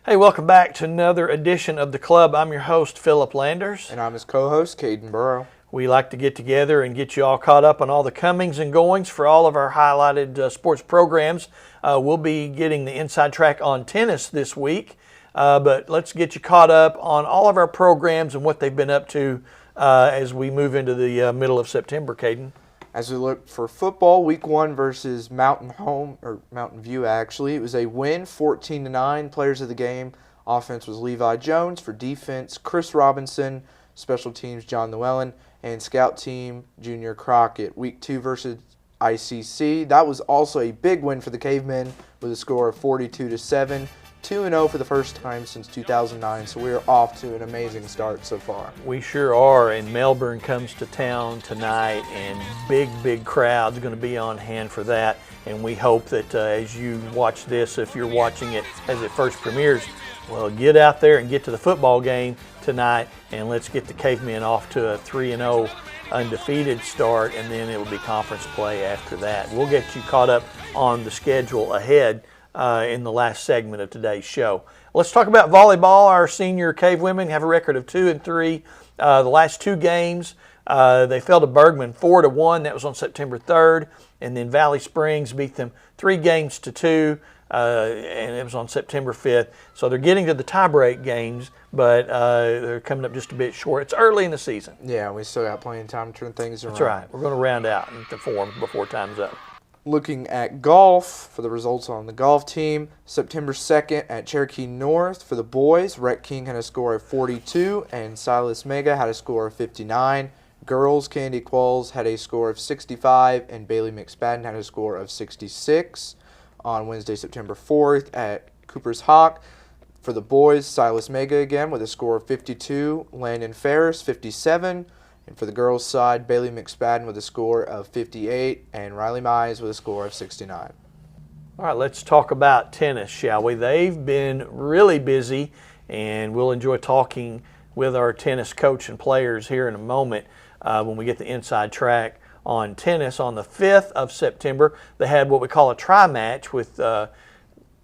Hey, welcome back to another edition of The Club. I'm your host, Philip Landers. And I'm his co-host, Cayden Burrow. We like to get together and get you all caught up on all the comings and goings for all of our highlighted sports programs. We'll be getting the inside track on tennis this week, but let's get you caught up on all of our programs and what they've been up to as we move into the middle of September, Cayden. As we look for football, Week 1 versus Mountain View, actually. It was a win, 14-9. Players of the game, offense was Levi Jones. For defense, Chris Robinson. Special teams, John Llewellyn. And scout team, Junior Crockett. Week 2 versus ICC. That was also a big win for the Cavemen with a score of 42-7. 2-0 for the first time since 2009, so we're off to an amazing start so far. We sure are, and Melbourne comes to town tonight, and big crowd's going to be on hand for that, and we hope that as you watch this, if you're watching it as it first premieres, well, get out there and get to the football game tonight, and let's get the Cavemen off to a 3-0 undefeated start, and then it will be conference play after that. We'll get you caught up on the schedule ahead in the last segment of today's show. Let's talk about volleyball. Our senior Cavewomen have a record of 2-3. The last two games, they fell to Bergman 4-1. That was on September 3rd. And then Valley Springs beat them 3-2, and it was on September 5th. So they're getting to the tiebreak games, but they're coming up just a bit short. It's early in the season. Yeah, we still got plenty of time to turn things around. That's right. We're going to round out the form before time's up. Looking at golf, for the results on the golf team, September 2nd at Cherokee North for the boys, Rhett King had a score of 42 and Silas Mega had a score of 59. Girls, Candy Qualls had a score of 65 and Bailey McSpadden had a score of 66. On Wednesday, September 4th at Cooper's Hawk, for the boys, Silas Mega again with a score of 52, Landon Ferris 57. And for the girls' side, Bailey McSpadden with a score of 58 and Riley Mize with a score of 69. All right, let's talk about tennis, shall we? They've been really busy, and we'll enjoy talking with our tennis coach and players here in a moment when we get the inside track on tennis. On the 5th of September, they had what we call a tri-match with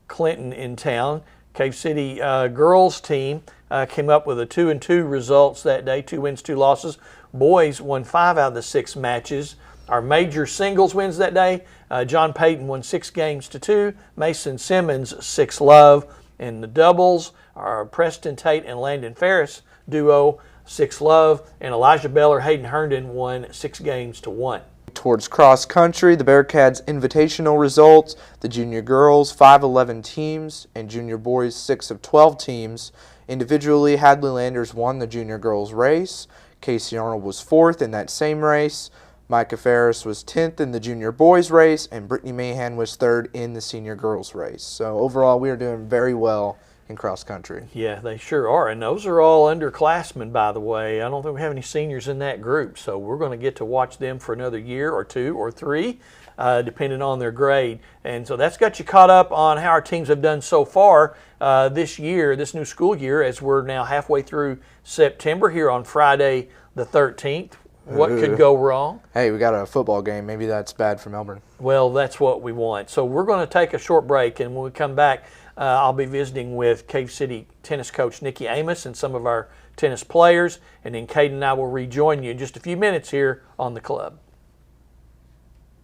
Clinton in town. Cave City girls team came up with a 2-2 results that day, 2 wins, 2 losses. Boys won 5 out of the 6 matches. Our major singles wins that day, John Payton won 6-2. Mason Simmons 6-love. And the doubles, our Preston Tate and Landon Ferris duo 6-love. And Elijah Beller, Hayden Herndon won 6-1. Towards cross country, the Bearkatz Invitational results, the junior girls 5-11 teams and junior boys 6 of 12 teams. Individually, Hadley Landers won the junior girls race. Casey Arnold was 4th in that same race. Micah Ferris was 10th in the junior boys race, and Brittany Mahan was 3rd in the senior girls race. So overall, we are doing very well in cross country. Yeah, they sure are, and those are all underclassmen, by the way. I don't think we have any seniors in that group, so we're going to get to watch them for another year or 2 or 3, depending on their grade. And so that's got you caught up on how our teams have done so far this year, this new school year, as we're now halfway through September here on Friday the 13th. What could go wrong? Hey, we got a football game. Maybe that's bad for Melbourne. Well, that's what we want. So we're going to take a short break, and when we come back, I'll be visiting with Cave City tennis coach Nikki Amos and some of our tennis players, and then Cayden and I will rejoin you in just a few minutes here on The Club.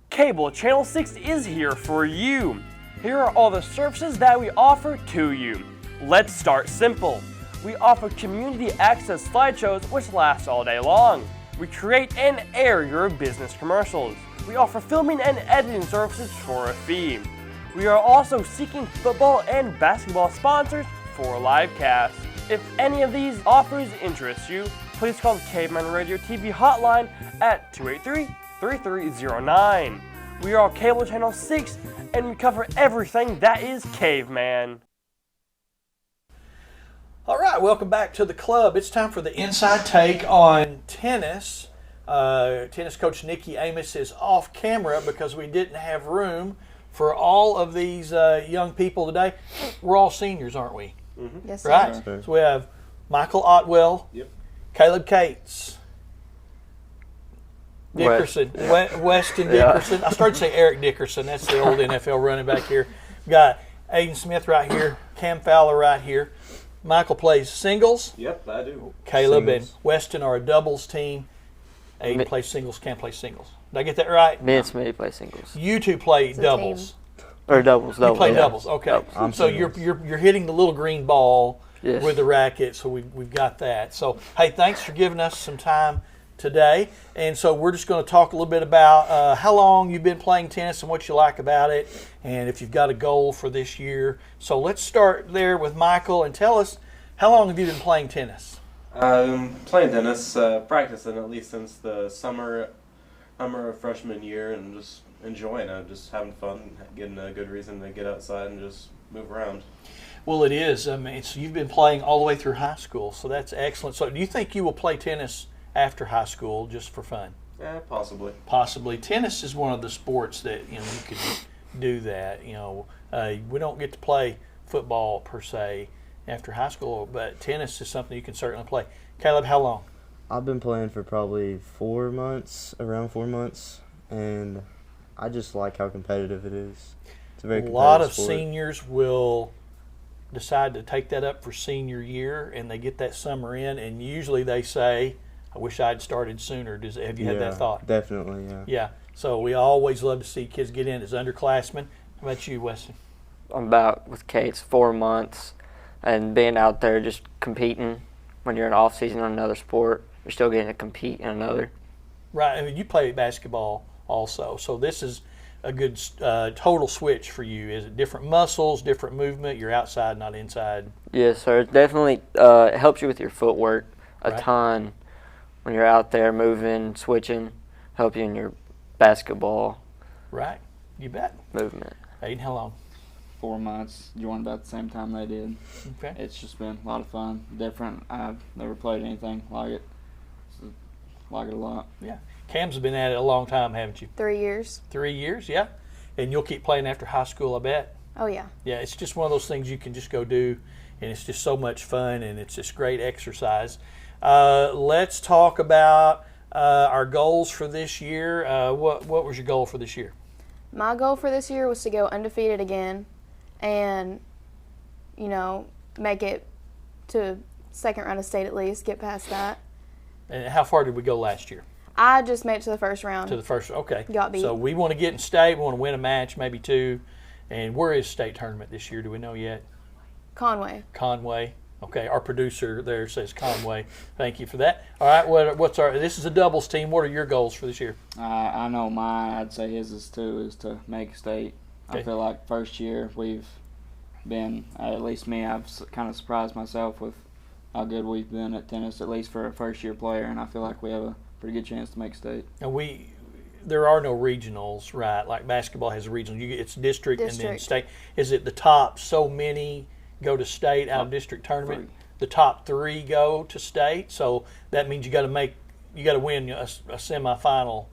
Cable Channel 6 is here for you. Here are all the services that we offer to you. Let's start simple. We offer community access slideshows which last all day long. We create and air your business commercials. We offer filming and editing services for a fee. We are also seeking football and basketball sponsors for live casts. If any of these offers interest you, please call the Caveman Radio TV hotline at 283-3309. We are Cable Channel 6, and we cover everything that is Caveman. All right, welcome back to The Club. It's time for the inside take on tennis. Tennis coach Nikki Amos is off camera because we didn't have room for all of these young people today. We're all seniors, aren't we? Mm-hmm. Yes, right? sir. So we have Michael Otwell, Caleb Cates, Dickerson, Weston Dickerson. I started to say Eric Dickerson. That's the old NFL running back here. We've got Aiden Smith right here, Cam Fowler right here. Michael plays singles. Yep, I do. Caleb Singles. and Weston are a doubles team. Aiden plays singles, Cam plays singles. Did I get that right? Me and Smitty play singles. You two play a doubles. Or doubles. You play yeah. doubles, okay. Doubles. So you're hitting the little green ball Yes. with the racket, so we've got that. So, hey, thanks for giving us some time today. And so we're just going to talk a little bit about how long you've been playing tennis and what you like about it, and if you've got a goal for this year. So let's start there with Michael and tell us, how long have you been playing tennis? Playing tennis, practicing at least since the summer of freshman year, and just enjoying it, just having fun, getting a good reason to get outside and just move around. Well, it is. I mean, so you've been playing all the way through high school, so that's excellent. So do you think you will play tennis after high school just for fun? Yeah, possibly. Possibly. Tennis is one of the sports that, you could do that. We don't get to play football per se after high school, but tennis is something you can certainly play. Caleb, how long? I've been playing for probably 4 months, around 4 months, and I just like how competitive it is. It's a very A competitive lot of sport. seniors will decide to take that up for senior year, and they get that summer in, and usually they say, I wish I'd started sooner. Have you had that thought? Definitely, yeah. Yeah. So we always love to see kids get in as underclassmen. How about you, Weston? I'm about with Kate's 4 months, and being out there just competing when you're in off season on another sport, you're still getting to compete in another. Right. I mean, you play basketball also, so this is a good total switch for you. Is it different muscles, different movement? You're outside, not inside. Yes, sir. It definitely it helps you with your footwork a Right. ton when you're out there moving, switching, help you in your basketball Right. You bet. movement. Aiden, how long? 4 months. Joined about the same time they did. Okay. It's just been a lot of fun, different. I've never played anything like it. So, like it a lot. Yeah. Cam's been at it a long time, haven't you? 3 years. 3 years, yeah. And you'll keep playing after high school, I bet. Oh, yeah. Yeah, it's just one of those things you can just go do, and it's just so much fun, and it's just great exercise. Let's talk about our goals for this year. What was your goal for this year? My goal for this year was to go undefeated again and, make it to second round of state at least, get past that. And how far did we go last year? I just made it to the first round. To the first, okay. Got beat. So we want to get in state. We want to win a match, maybe two. And where is state tournament this year? Do we know yet? Conway. Conway. Okay, our producer there says Conway. Thank you for that. All right, this is a doubles team. What are your goals for this year? I know mine, I'd say his is too, is to make state. Okay. I feel like first year we've been, at least me, I've kind of surprised myself with how good we've been at tennis, at least for a first year player, and I feel like we have a pretty good chance to make state. And there are no regionals, right? Like basketball has a regional. It's district and then District. state. Is it the top so many go to state out of district tournament? 3. The top 3 go to state. So that means you got to win a semifinal,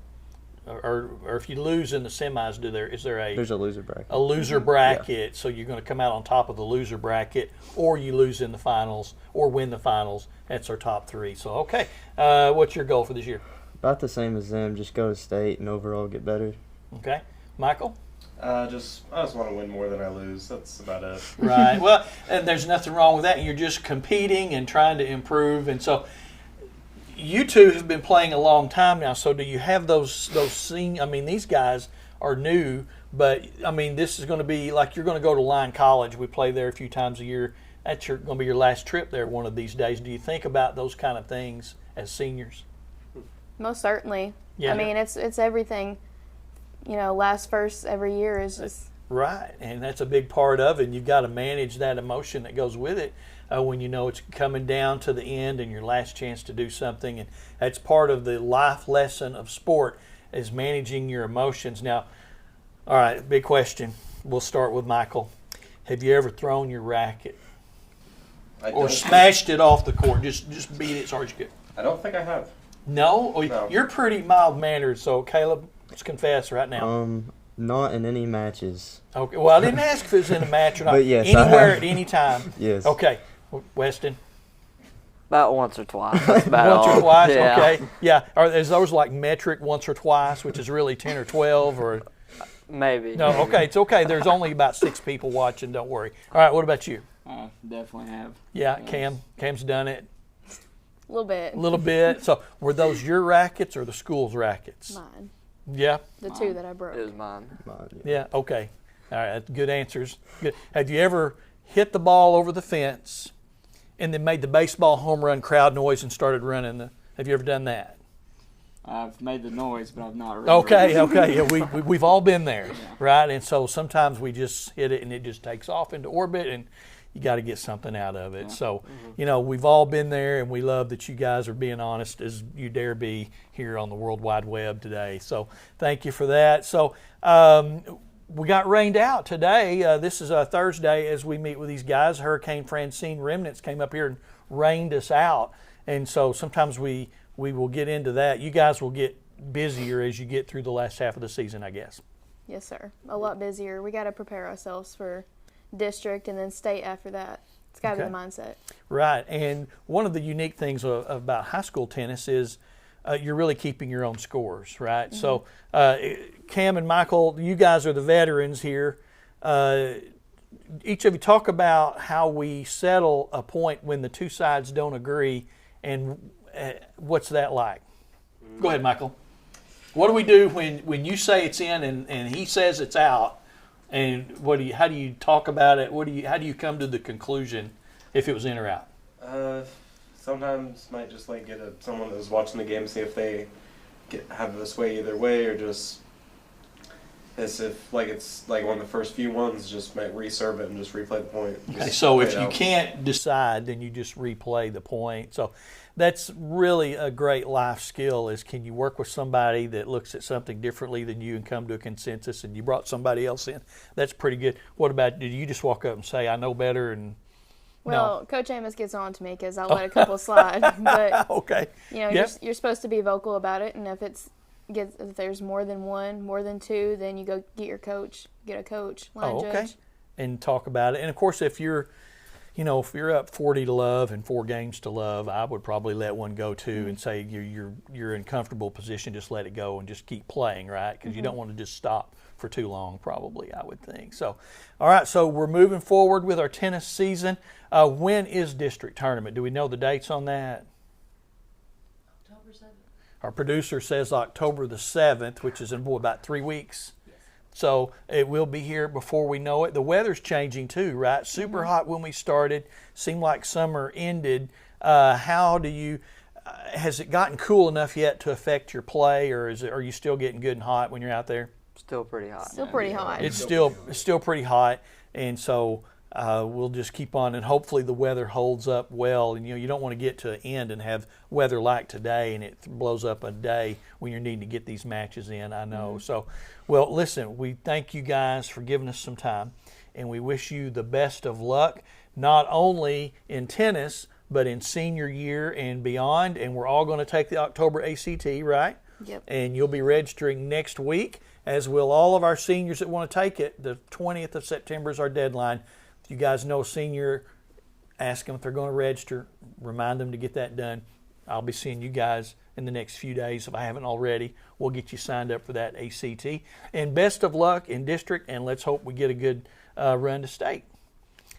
or if you lose in the semis, is there There's a loser bracket. a loser bracket? So you're going to come out on top of the loser bracket, or you lose in the finals, or win the finals. That's our top 3. So okay, what's your goal for this year? About the same as them, just go to state and overall get better. Okay, Michael. I just want to win more than I lose. That's about it. Right. Well, and there's nothing wrong with that. You're just competing and trying to improve. And so you two have been playing a long time now. So do you have those senior? I mean, these guys are new, but I mean, this is going to be like you're going to go to Lyon College. We play there a few times a year. That's going to be your last trip there one of these days. Do you think about those kind of things as seniors? Most certainly. Yeah. I mean, it's everything. Last first every year is just. Right, and that's a big part of it. And you've got to manage that emotion that goes with it when you know it's coming down to the end and your last chance to do something. And that's part of the life lesson of sport is managing your emotions. Now, all right, big question. We'll start with Michael. Have you ever thrown your racket or smashed it off the court? Just beat it as hard as you could. I don't think I have. No? No. You're pretty mild-mannered, so Caleb, let's confess right now. Not in any matches. Okay. Well, I didn't ask if it was in a match or not. But yes, I anywhere have. at any time. Yes. Okay. Weston. About once or twice. That's about Once all. or twice. Yeah. Okay. Yeah. Is those like metric once or twice, which is really 10 or 12 or? Maybe. No. Okay. It's okay. There's only about 6 people watching. Don't worry. All right. What about you? definitely have. Yeah, Yes. Cam's done it A little bit. a little bit. So were those your rackets or the school's rackets? Mine. Yeah. The two that I broke. It was mine. Yeah. Okay. All right. That's good answers. Good. Have you ever hit the ball over the fence and then made the baseball home run crowd noise and started running? Have you ever done that? I've made the noise, but I've not really. Okay. Okay. Yeah, we've all been there, right? And so sometimes we just hit it and it just takes off into orbit, and you got to get something out of it. So, we've all been there, and we love that you guys are being honest as you dare be here on the World Wide Web today. So thank you for that. So we got rained out today. This is a Thursday as we meet with these guys. Hurricane Francine remnants came up here and rained us out. And so sometimes we will get into that. You guys will get busier as you get through the last half of the season, I guess. Yes, sir. A lot busier. We got to prepare ourselves for district and then state after that. It's got to be the mindset. Right. And one of the unique things about high school tennis is you're really keeping your own scores, right? Mm-hmm. So Cam and Michael, you guys are the veterans here. Each of you talk about how we settle a point when the two sides don't agree, and what's that like? Go ahead, Michael. What do we do when you say it's in and he says it's out? And how do you talk about it? How do you come to the conclusion if it was in or out? Sometimes might just get someone that's watching the game, see if they have a sway either way, or just as if it's one of the first few ones, just might reserve it and just replay the point. Okay, so if you can't decide, then you just replay the point. So that's really a great life skill, is can you work with somebody that looks at something differently than you and come to a consensus, and you brought somebody else in. That's pretty good. What about, did you just walk up and say, I know better? And well, no. Coach Amos gets on to me because I'll let a couple slide. But okay. You're supposed to be vocal about it, and if there's more than one, more than two, then you go get a coach, line judge. And talk about it. And of course, if you're up 40-0 and 4 games to love, I would probably let one go too, and say you're in comfortable position, just let it go and just keep playing, right? Because you don't want to just stop for too long, probably, I would think. So, all right, so we're moving forward with our tennis season. When is district tournament? Do we know the dates on that? October 7th. Our producer says October the 7th, which is in about 3 weeks. Yes. So it will be here before we know it. The weather's changing too, right? Super hot when we started. Seemed like summer ended. Has it gotten cool enough yet to affect your play, or are you still getting good and hot when you're out there? Still pretty hot. Still pretty hot. It's still pretty hot, and so we'll just keep on, and hopefully the weather holds up well. And you don't want to get to the end and have weather like today, and it blows up a day when you're needing to get these matches in. I know. So, well, listen, we thank you guys for giving us some time, and we wish you the best of luck, not only in tennis but in senior year and beyond. And we're all going to take the October ACT, right? Yep. And you'll be registering next week, as will all of our seniors that want to take it. The 20th of September is our deadline. If you guys know a senior, ask them if they're going to register. Remind them to get that done. I'll be seeing you guys in the next few days. If I haven't already, we'll get you signed up for that ACT. And best of luck in district, and let's hope we get a good run to state.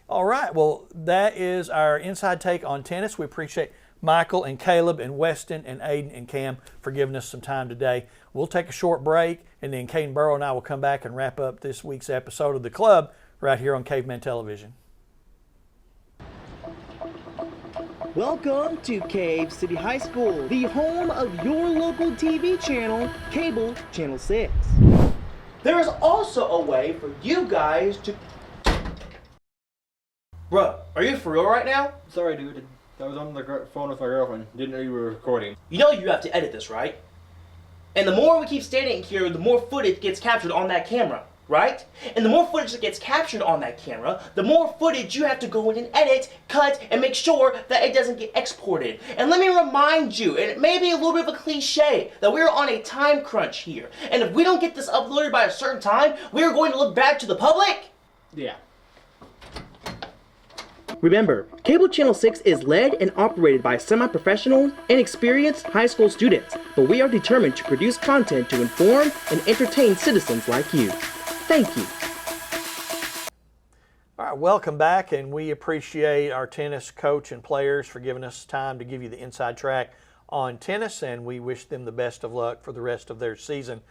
All right, well, that is our inside take on tennis. We appreciate Michael and Caleb and Weston and Aiden and Cam for giving us some time today. We'll take a short break, and then Cayden Burrow and I will come back and wrap up this week's episode of The Club right here on Caveman Television. Welcome to Cave City High School, the home of your local TV channel, Cable Channel 6. There is also a way for you guys to... Bruh, are you for real right now? Sorry, dude. I was on the phone with my girlfriend. Didn't know you were recording. You know you have to edit this, right? And the more we keep standing here, the more footage gets captured on that camera, right? And the more footage that gets captured on that camera, the more footage you have to go in and edit, cut, and make sure that it doesn't get exported. And let me remind you, and it may be a little bit of a cliche, that we're on a time crunch here. And if we don't get this uploaded by a certain time, we're going to look bad to the public. Yeah. Remember, Cable Channel 6 is led and operated by semi-professional and experienced high school students, but we are determined to produce content to inform and entertain citizens like you. Thank you. All right, welcome back, and we appreciate our tennis coach and players for giving us time to give you the inside track on tennis, and we wish them the best of luck for the rest of their season,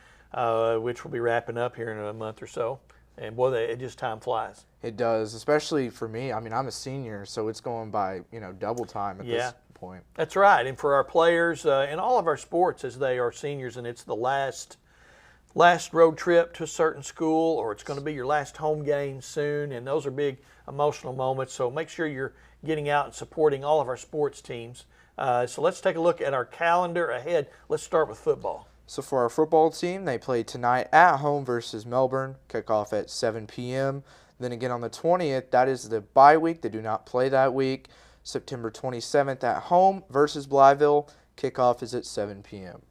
which will be wrapping up here in a month or so. And boy, it just time flies. It does, especially for me. I mean, I'm a senior, so it's going by, double time at this point. That's right. And for our players in all of our sports, as they are seniors, and it's the last road trip to a certain school, or it's going to be your last home game soon, and those are big emotional moments. So make sure you're getting out and supporting all of our sports teams. So let's take a look at our calendar ahead. Let's start with football. So for our football team, they play tonight at home versus Melbourne, kickoff at 7 p.m. Then again on the 20th, that is the bye week. They do not play that week. September 27th at home versus Blytheville, kickoff is at 7 p.m.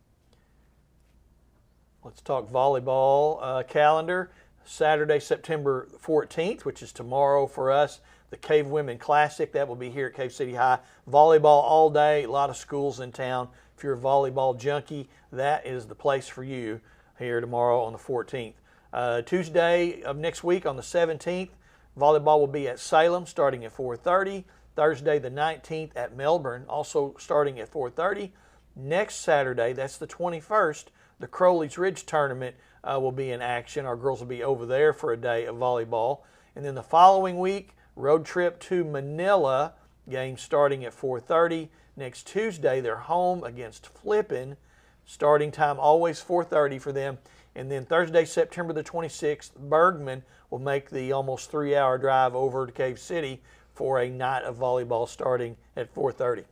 Let's talk volleyball calendar. Saturday, September 14th, which is tomorrow for us, the Cavewoman Classic. That will be here at Cave City High. Volleyball all day, a lot of schools in town. If you're a volleyball junkie, that is the place for you here tomorrow on the 14th. Tuesday of next week on the 17th, volleyball will be at Salem starting at 4:30. Thursday the 19th at Melbourne, also starting at 4:30. Next Saturday, that's the 21st, the Crowley's Ridge Tournament will be in action. Our girls will be over there for a day of volleyball. And then the following week, road trip to Manila, game starting at 4:30. Next Tuesday, they're home against Flippin. Starting time always 4:30 for them. And then Thursday, September the 26th, Bergman will make the almost 3-hour drive over to Cave City for a night of volleyball starting at 4:30.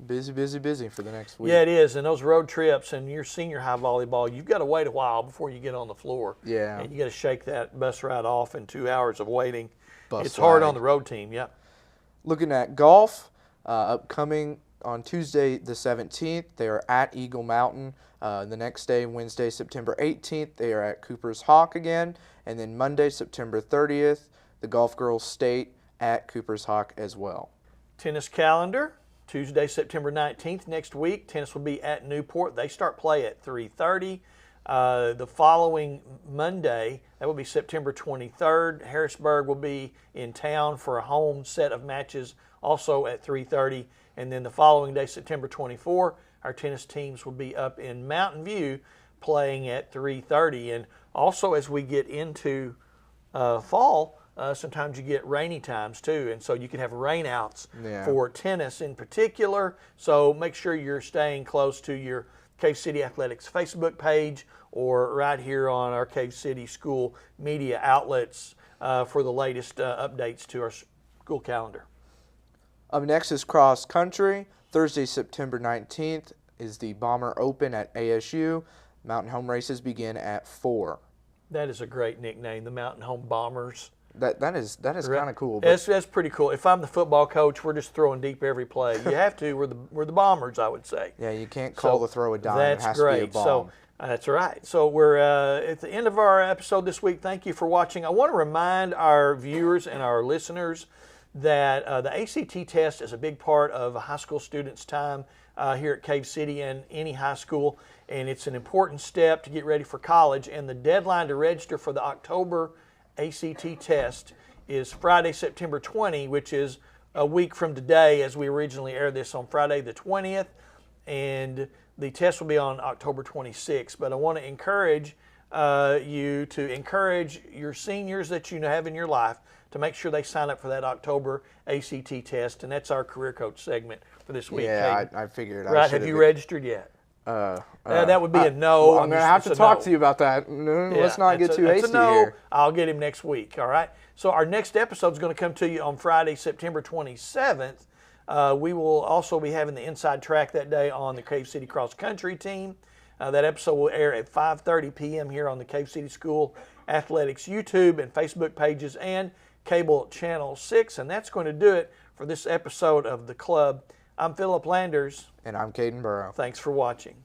Busy, busy, busy for the next week. Yeah, it is. And those road trips and your senior high volleyball, you've got to wait a while before you get on the floor. Yeah. And you got to shake that bus ride off in 2 hours of waiting. Bus it's hard ride. on the road team, yeah. Looking at golf, upcoming on Tuesday the 17th, they are at Eagle Mountain. The next day, Wednesday, September 18th, they are at Cooper's Hawk again. And then Monday, September 30th, the Golf Girls State at Cooper's Hawk as well. Tennis calendar, Tuesday, September 19th, next week. Tennis will be at Newport. They start play at 3:30. The following Monday, that will be September 23rd. Harrisburg will be in town for a home set of matches, also at 3:30. And then the following day, September 24th, our tennis teams will be up in Mountain View playing at 3:30. And also as we get into fall, sometimes you get rainy times too, and so you can have rainouts for tennis in particular. So make sure you're staying close to your Cave City Athletics Facebook page or right here on our Cave City School media outlets for the latest updates to our school calendar. Up next is cross country. Thursday, September 19th is the Bomber Open at ASU. Mountain home races begin at 4. That is a great nickname, the Mountain Home Bombers. That is kind of cool. That's pretty cool. If I'm the football coach, we're just throwing deep every play. You have to. We're the Bombers, I would say. Yeah, you can't call the throw a dime. That's it has great. to be a bomb. So that's right. So we're at the end of our episode this week. Thank you for watching. I want to remind our viewers and our listeners that the ACT test is a big part of a high school student's time here at Cave City and any high school, and it's an important step to get ready for college. And the deadline to register for the October ACT test is Friday, September 20, which is a week from today, as we originally aired this on Friday the 20th, and the test will be on October 26th. But I want to encourage you to encourage your seniors that you have in your life to make sure they sign up for that October ACT test, and that's our career coach segment for this week. Yeah, I figured. Right? Have you registered yet? That would be a no. Well, I'm going to have to talk to you about that. No, let's not get too hasty here. I'll get him next week, all right? So our next episode is going to come to you on Friday, September 27th. We will also be having the inside track that day on the Cave City Cross Country team. That episode will air at 5:30 p.m. here on the Cave City School Athletics YouTube and Facebook pages and cable channel 6. And that's going to do it for this episode of The Club. I'm Philip Landers. And I'm Cayden Burrow. Thanks for watching.